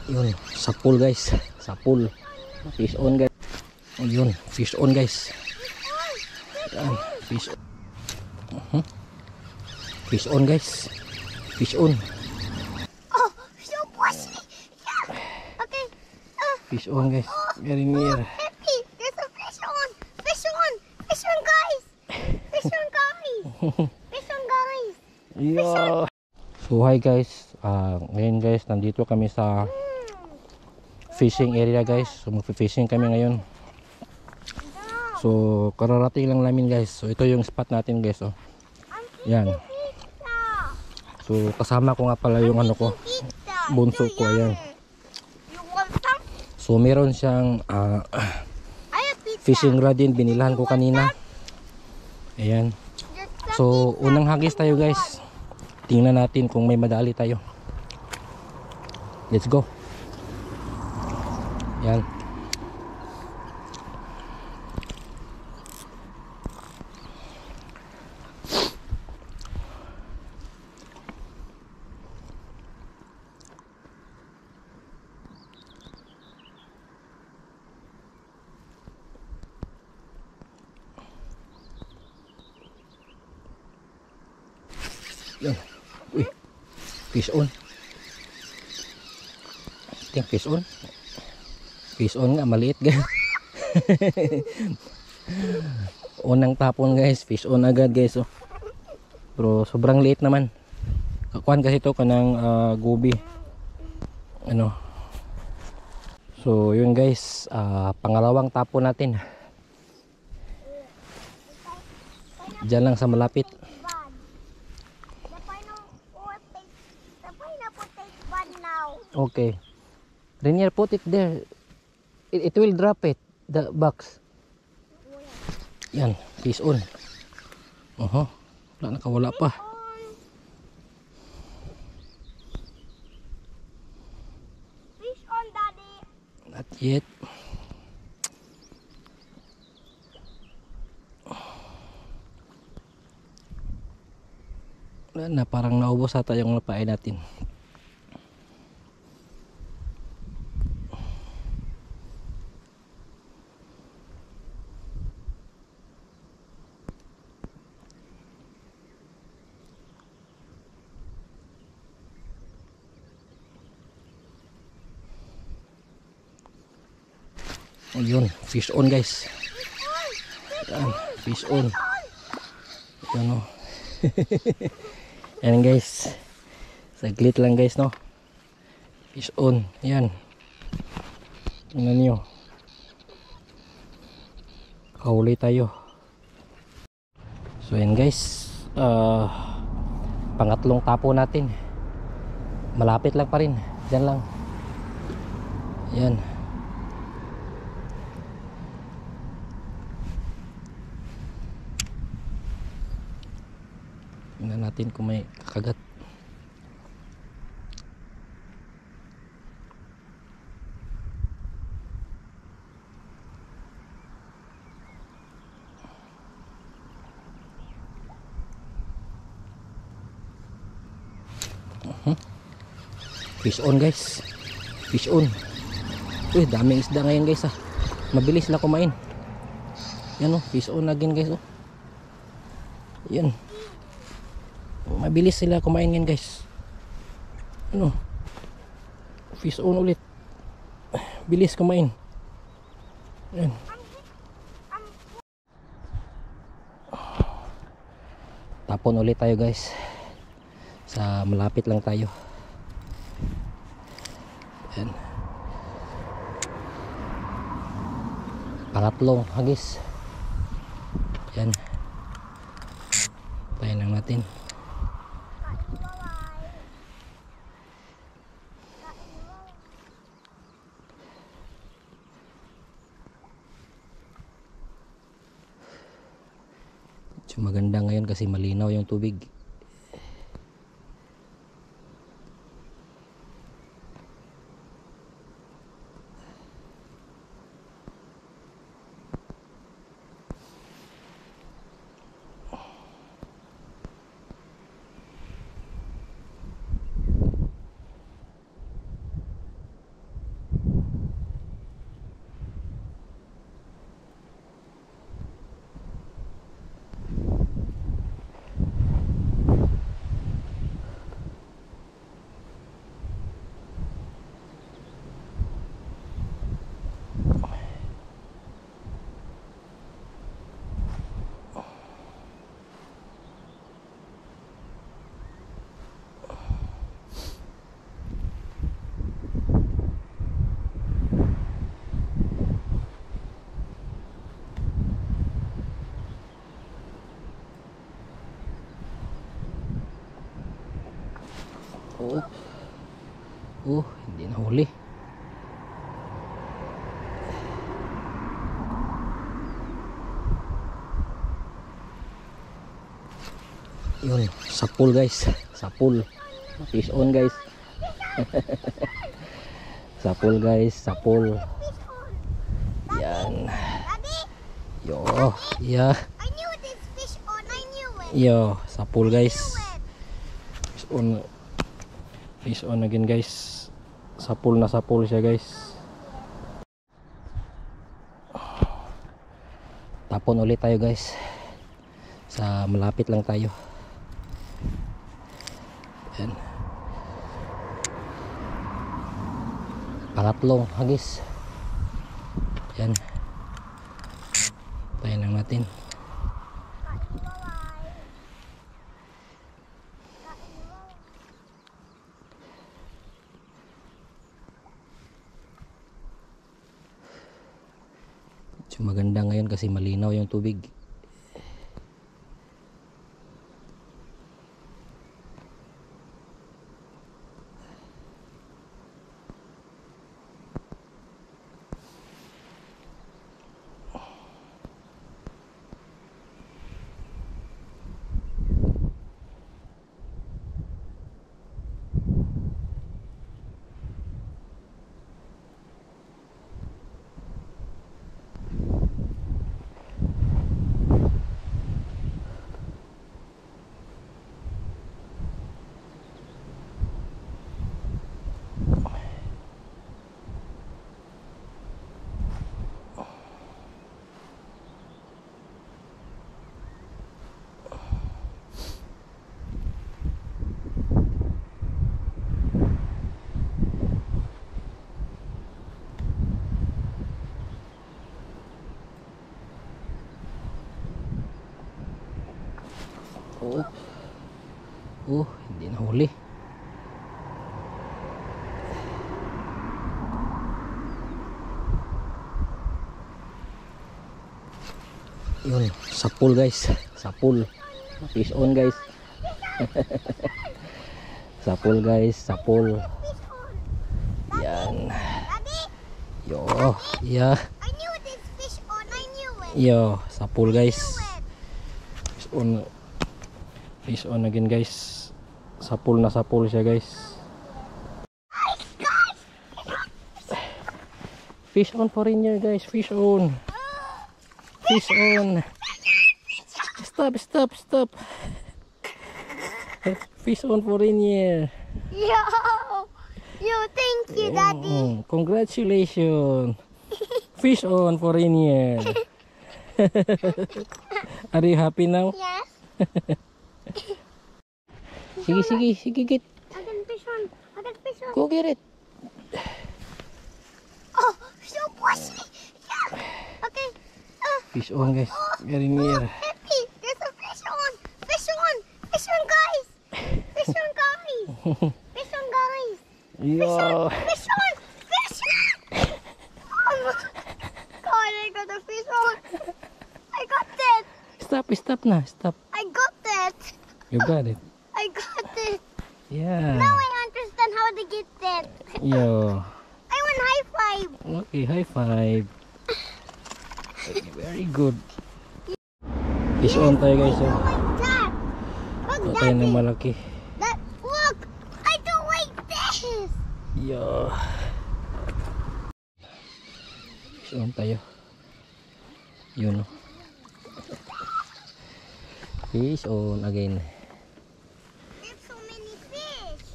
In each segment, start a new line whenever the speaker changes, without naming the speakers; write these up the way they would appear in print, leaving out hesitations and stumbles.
Yun, sa pool guys. Sa pool. Fish on guys. Ayun, fish on guys. Yan, fish on. Fish on guys. Fish on.
Oh, so push me. Yeah. Okay.
Fish on guys. Very near.
Happy. There's a fish on. Fish on. Fish on, guys. Fish on, guys. Fish on, guys.
Yeah. So hi guys. Ngayon guys, nandito kami sa fishing area guys. So mag-fishing kami ngayon. So kararating lang namin guys. So ito yung spot natin guys. Oh. Yan. So kasama ko nga pala yung ano ko, bunso ko. Ayan. So meron siyang fishing rod din, binilahan ko kanina. Ayan. So unang hagis tayo guys. Tingnan natin kung may madali tayo. Let's go. Yan. Yan. Uy. Fish on. Ting fish on. Fish on nga, maliit guys. Unang tapon guys, fish on agad guys. Oh. Pero sobrang liit naman. Kakuan kasi ito kanang gubi. Ano. So yun guys, pangalawang tapon natin. Diyan lang sa malapit. Okay. Rainier, put it there. It will drop it. The box. Yan. Fish on. Wala, nakawala pa.
Fish on, Daddy.
Not yet. Wala na, parang naubos ata yung napain natin. Ayun, fish on guys. Yan, fish on. Yan o. Yan guys. Saglit lang guys no. Fish on. Yan. Tingnan nyo. Kahuli tayo. So yan guys. Pangatlong tapo natin. Malapit lang pa rin. Diyan lang. Yan. Tingnan natin kung may kakagat. Fish on guys. Fish on. Uy, daming isda ngayon guys. Mabilis lang kumain. Yan o, fish on again guys. Yan. Mabilis sila kumain yan guys. Ano? Fish on ulit. Bilis kumain. Yan. Tapon ulit tayo guys. Sa malapit lang tayo. Yan. Pangatlong hagis. Yan. Tayin lang natin. Maganda ngayon kasi malinaw yung tubig. Hindi na huli. Yun, sapul guys. Sapul. Fish on guys. Sapul guys, sapul.
Fish on.
Yan.
Daddy,
Yo, yeah.
I knew this fish on. I knew it.
Yo, sapul guys.
Knew it.
Fish on. Fish on again guys. Sapul na sapul siya guys. Tapon ulit tayo guys. Sa malapit lang tayo. Yan. Pangatlong hagis. Yan. Tayo lang natin. So, maganda ngayon kasi malinaw yung tubig. Hindi na huli. Yun, sapul guys. Sapul. Fish on guys. Sapul guys, sapul.
Fish on.
Yan.
Daddy,
Yo, yeah.
I knew this fish on. I knew it.
Yo, sapul guys.
Knew it.
Fish on. Fish on again guys. Sapul na sapul siya guys. Fish on foreigner guys. Fish on. Fish on. Stop, stop, stop. Fish on foreigner.
Yo, thank you, Daddy.
Congratulations. Fish on foreigner. Are you happy now?
Yes.
Sige, sige, sige, get.
I can fish on. I can fish on.
Go get it.
Oh, so pussy. Yeah. Okay.
Fish on guys. Very near.
Happy. There's a fish on. Fish on. Fish on, guys. Fish on, guys. Fish on, guys.
Yo.
Fish on. Fish on. Oh my God, I got a fish on. I got it.
Stop, stop na. Stop.
I got it.
You got it.
I got it.
Yeah.
Now I understand how to get it.
Yo.
I want high five.
Okay, high five. Very good. Fish on tayo guys.
Oh my God. Look,
Ito tayo ng
Daddy.
malaki.
Look, I do like this.
Yo. Fish on tayo. Yun. Fish on again.
There's so many fish.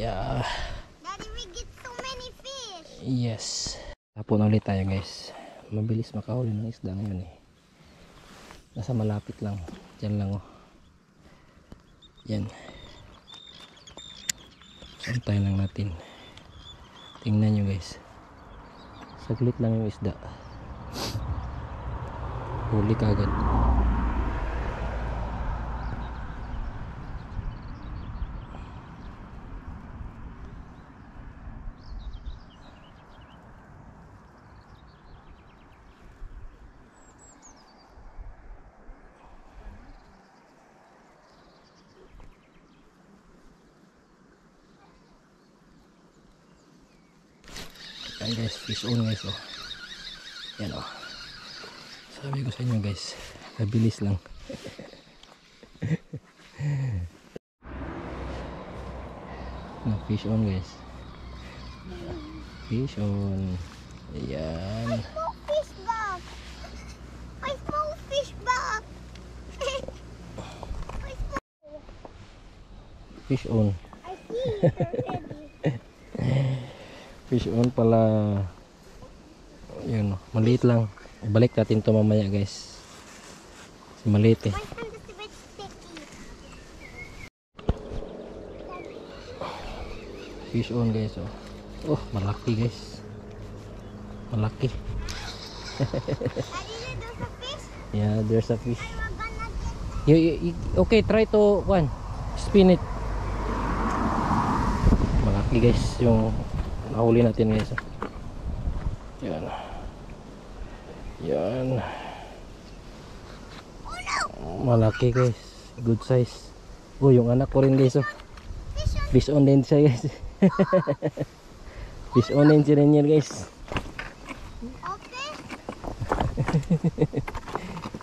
Yeah.
Daddy, we get so many fish.
Yes. Tapon ulit tayo guys. Mabilis makahuli ng isda ngayon eh. Nasa malapit lang. Diyan lang oh. Yan. Santayin lang natin. Tingnan nyo guys. Saglit lang yung isda. Huli kagad. Yan guys, fish on guys oh. Yan oh. Sabi ko sa inyo guys, kabilis lang. No, fish on guys. Fish on. Ayan.
Small fish back. My small fish back.
Fish on.
I see it already.
Fish on pala. Yun, maliit lang. Balik natin to mamaya guys. Maliit eh.
My hand is a bit sticky.
Fish on guys oh. Oh, malaki guys. Malaki.
Daddy, there's a fish.
Yeah, there's a fish.
I'm gonna get that.
Okay, try to spin it. Malaki guys yung nahuli natin guys. Yan. Yan.
Oh no!
Malaki guys. Good size. Oh, yung anak ko rin guys oh.
Fish on.
Fish on din siya guys. Fish on din si Rainier guys.
Okay.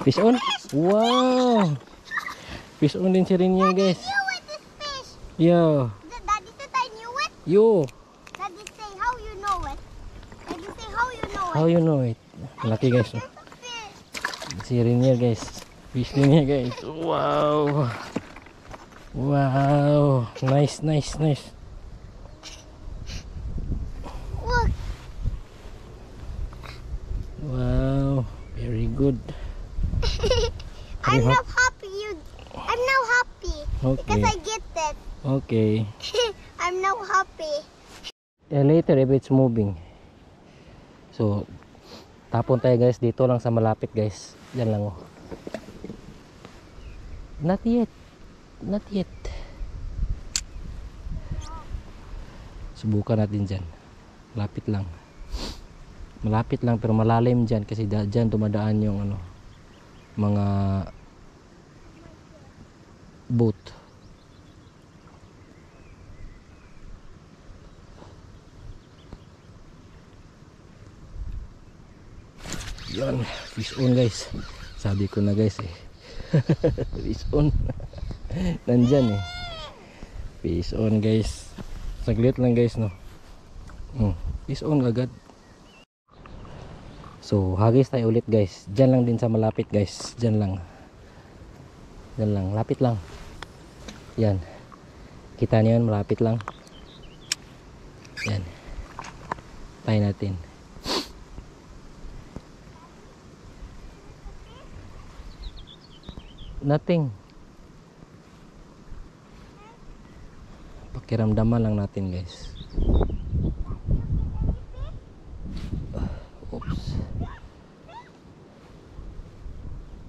Fish on. Wow. Fish on din si Rainier guys.
You with this fish.
Yeah.
Daddy said I knew it.
Yo.
Daddy say how you know it. Daddy say how you know it.
How you know it? Malaki guys oh.
There's a fish.
Si Rainier guys. Fish Rainier guys. Wow. Wow. Nice, nice, nice.
Look.
Wow. Very good.
I'm
Very
now happy. I'm now happy because
Okay.
I get that.
Okay.
I'm now happy.
Later if it's moving. So, tapon tayo guys. Dito lang sa malapit guys. Yan lang oh. Not yet. Not yet. Subukan natin dyan. Malapit lang. Malapit lang pero malalim dyan kasi dyan dumadaan yung ano, mga boat. Yan, fish on guys. Sabi ko na guys eh. Fish on. Nandyan eh. Fish on guys. Saglit lang guys no. Fish on agad. So hagis tayo ulit guys. Diyan lang din sa malapit guys. Diyan lang. Diyan lang. Lapit lang. Yan. Kita niyo yan. Malapit lang. Yan. Tayo natin. Nothing. Pakiramdaman lang natin guys. Oops.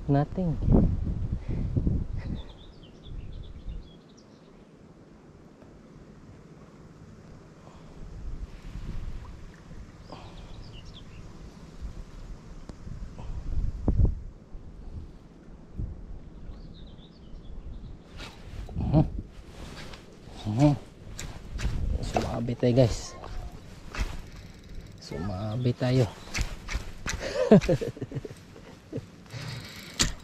Nothing. Sumabi tayo guys. Sumabi tayo.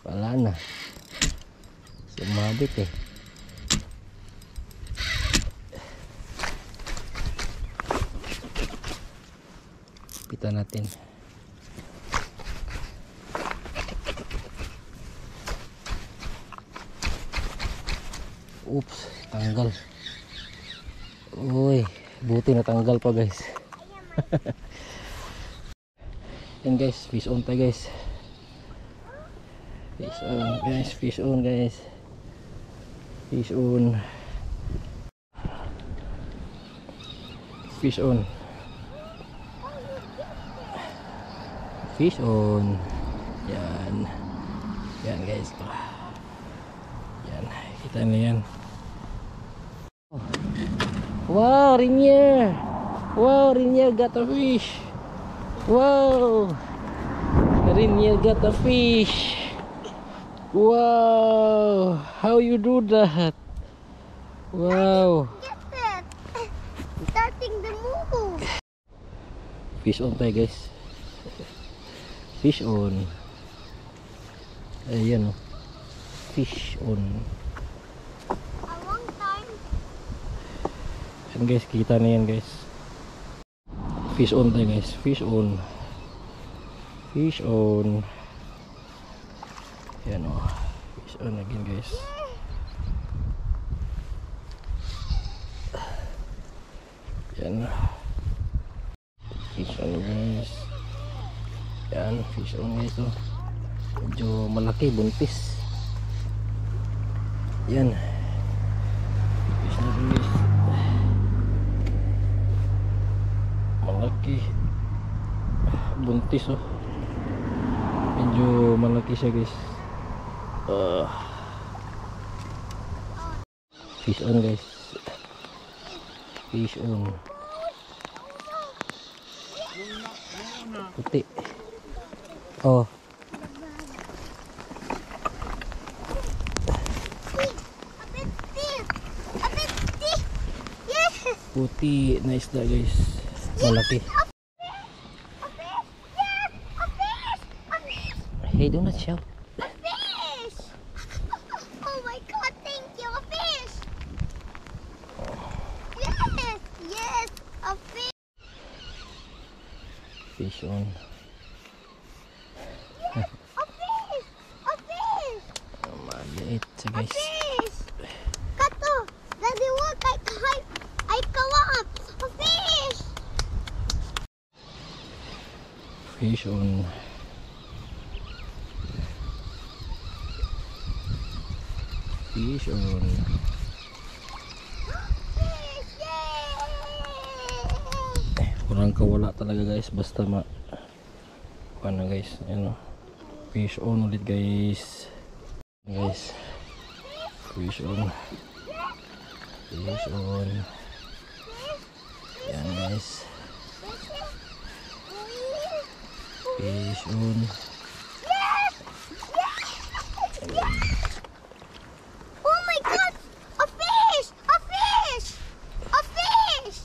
Wala na. Sumabit eh. Pitan natin. Oops, tanggal. Uy, buti natanggal pa guys. Yan guys, fish on tayo guys. Fish on guys, fish on guys. Fish on. Fish on. Fish on. Yan. Yan guys. Yan, kita niyo yan. Wow, Rainier. Wow, Rainier got a fish. Wow. Rainier got a fish. Wow. How you do that? Wow.
Get it. Starting the move.
Fish on tayo guys. Fish on. Ayan oh. Fish on.
A long time.
Yan guys, kita na yan guys. Fish on tayo guys. Fish on. Fish on. Yan oh. Fish on again guys. Yan. Fish on guys. Yan, fish on guys oh. Medyo malaki, buntis. Yan. Fish na rin guys. Malaki. Buntis oh. Medyo malaki siya guys. Fish on guys. Fish on. Puti. Oh.
A bit deep. A bit deep. Yes.
Puti na isda guys. Malaki.
A fish. Yes. A fish. A fish.
Hey, do not shout.
A fish. Oh my God! Thank you. A fish. Yes. Yes. A fish.
Fish on.
Yes. A fish. A fish.
Maliit siya
A
guys.
fish. Kato. Daddy, look. I come up. A fish.
Fish on. Fish on.
Fish. Yay.
Kurang kawala talaga guys. Basta ano guys. Ano. Fish on ulit guys. Guys. Fish on. Fish on. Yan guys. Fish on.
Oh my God! A fish! A fish! A fish!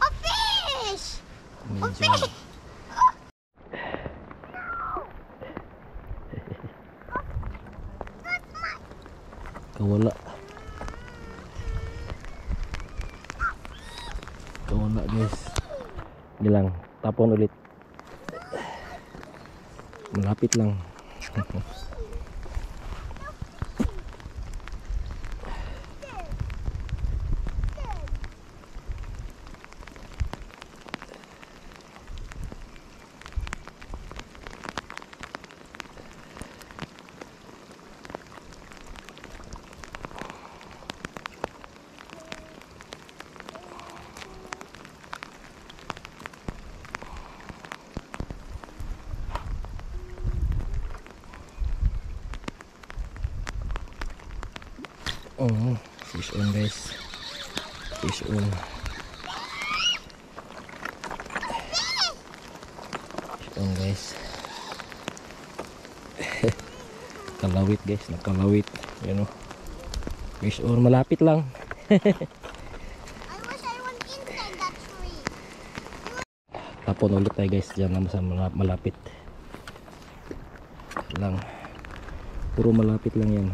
A fish! A
Medyo
fish!
kawala. Kawala guys. Bilang tapon ulit. Malapit lang. Oh, fish on guys. Fish on. Fish on guys. Kalawit guys, nakalawit. You know. Fish on, malapit lang.
I wish I went inside that tree.
Tapon ulit tayo guys, dyan naman sa malapit lang. Puro malapit lang yan.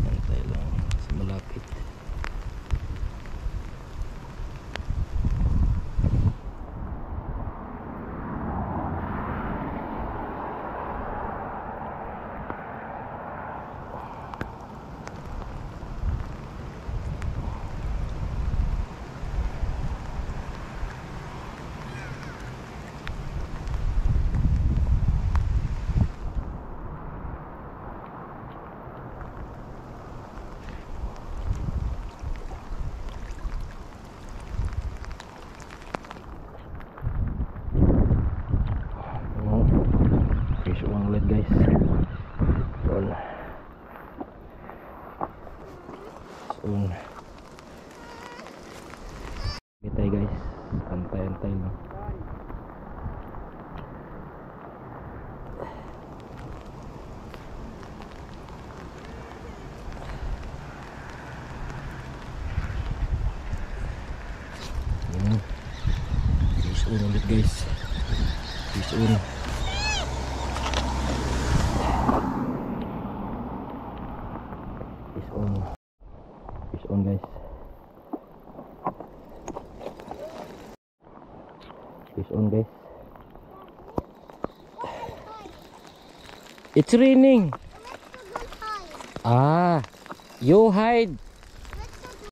Antay lang sa malapit. Fish on ulit guys. On. On. Bitay guys. Antay-antay lang. guys. Fish on. Fish on. Fish on guys. Fish on guys. It's raining. Ah, you hide.